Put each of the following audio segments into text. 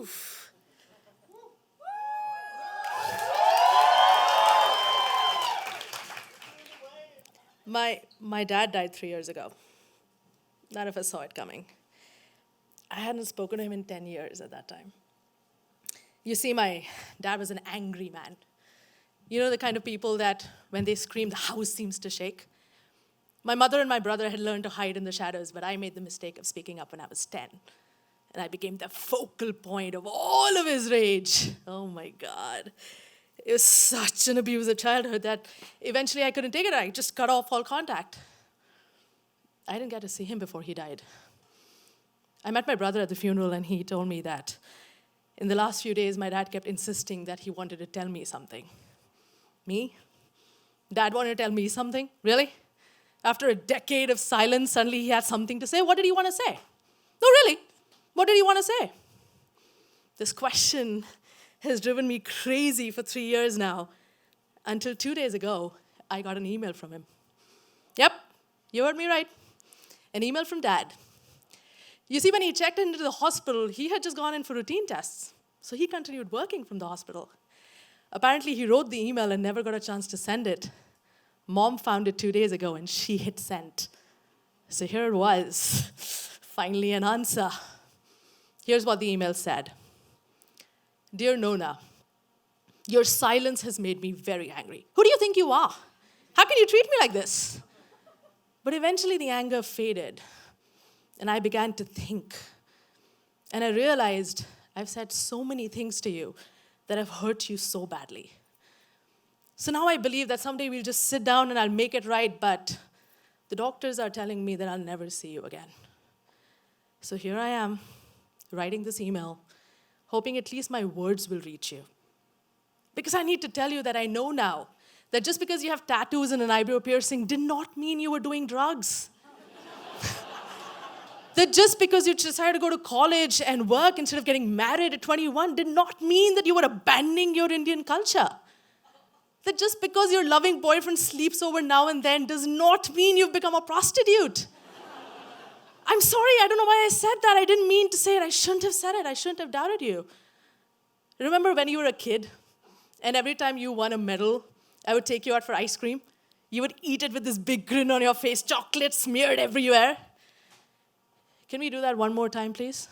Oof. My dad died 3 years ago. None of us saw it coming. I hadn't spoken to him in 10 years at that time. You see, my dad was an angry man. You know the kind of people that when they scream, the house seems to shake? My mother and my brother had learned to hide in the shadows, but I made the mistake of speaking up when I was 10. And I became the focal point of all of his rage. Oh my God. It was such an abusive childhood that eventually I couldn't take it. I just cut off all contact. I didn't get to see him before he died. I met my brother at the funeral, and he told me that in the last few days, my dad kept insisting that he wanted to tell me something. Me? Dad wanted to tell me something? Really? After a decade of silence, suddenly he had something to say? What did he want to say? No, really? What did he want to say? This question has driven me crazy for 3 years now, until 2 days ago, I got an email from him. Yep, you heard me right. An email from Dad. You see, when he checked into the hospital, he had just gone in for routine tests. So he continued working from the hospital. Apparently, he wrote the email and never got a chance to send it. Mom found it 2 days ago, and she hit send. So here it was, finally an answer. Here's what the email said. Dear Nona, your silence has made me very angry. Who do you think you are? How can you treat me like this? But eventually the anger faded, and I began to think. And I realized I've said so many things to you that have hurt you so badly. So now I believe that someday we'll just sit down and I'll make it right, but the doctors are telling me that I'll never see you again. So here I am, writing this email, hoping at least my words will reach you. Because I need to tell you that I know now that just because you have tattoos and an eyebrow piercing did not mean you were doing drugs. That just because you decided to go to college and work instead of getting married at 21 did not mean that you were abandoning your Indian culture. That just because your loving boyfriend sleeps over now and then does not mean you've become a prostitute. I'm sorry, I don't know why I said that. I didn't mean to say it. I shouldn't have said it. I shouldn't have doubted you. Remember when you were a kid, and every time you won a medal, I would take you out for ice cream? You would eat it with this big grin on your face, chocolate smeared everywhere. Can we do that one more time, please?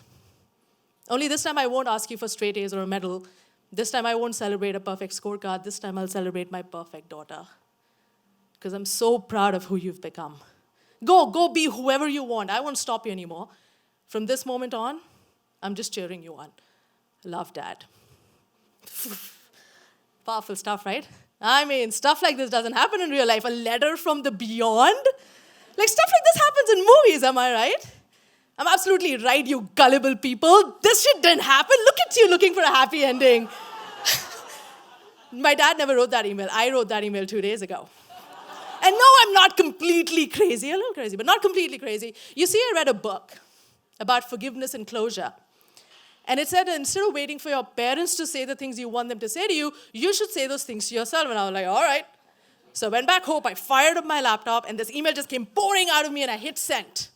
Only this time I won't ask you for straight A's or a medal. This time I won't celebrate a perfect scorecard. This time I'll celebrate my perfect daughter. Because I'm so proud of who you've become. Go be whoever you want. I won't stop you anymore. From this moment on, I'm just cheering you on. Love, Dad. Powerful stuff, right? I mean, stuff like this doesn't happen in real life. A letter from the beyond? Like, stuff like this happens in movies, am I right? I'm absolutely right, you gullible people. This shit didn't happen. Look at you looking for a happy ending. My dad never wrote that email. I wrote that email 2 days ago. And no, I'm not completely crazy. A little crazy, but not completely crazy. You see, I read a book about forgiveness and closure. And it said instead of waiting for your parents to say the things you want them to say to you, you should say those things to yourself. And I was like, all right. So I went back home, I fired up my laptop, and this email just came pouring out of me, and I hit send.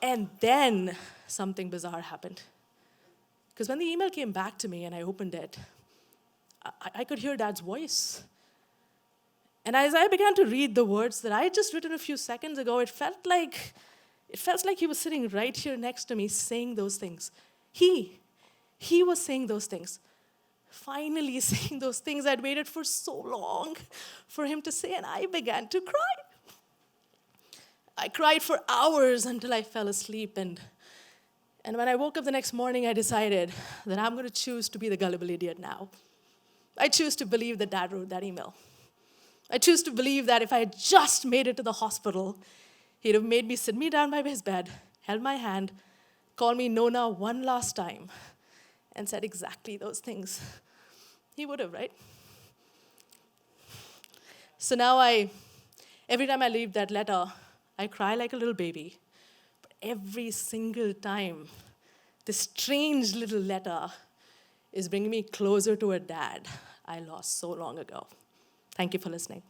And then something bizarre happened. Because when the email came back to me and I opened it, I could hear Dad's voice. And as I began to read the words that I had just written a few seconds ago, it felt like he was sitting right here next to me saying those things. He was saying those things. Finally saying those things I'd waited for so long for him to say, and I began to cry. I cried for hours until I fell asleep, and when I woke up the next morning, I decided that I'm going to choose to be the gullible idiot now. I choose to believe that Dad wrote that email. I choose to believe that if I had just made it to the hospital, he'd have made me sit me down by his bed, held my hand, called me Nona one last time, and said exactly those things. He would have, right? So now every time I read that letter, I cry like a little baby. But every single time, this strange little letter is bringing me closer to a dad I lost so long ago. Thank you for listening.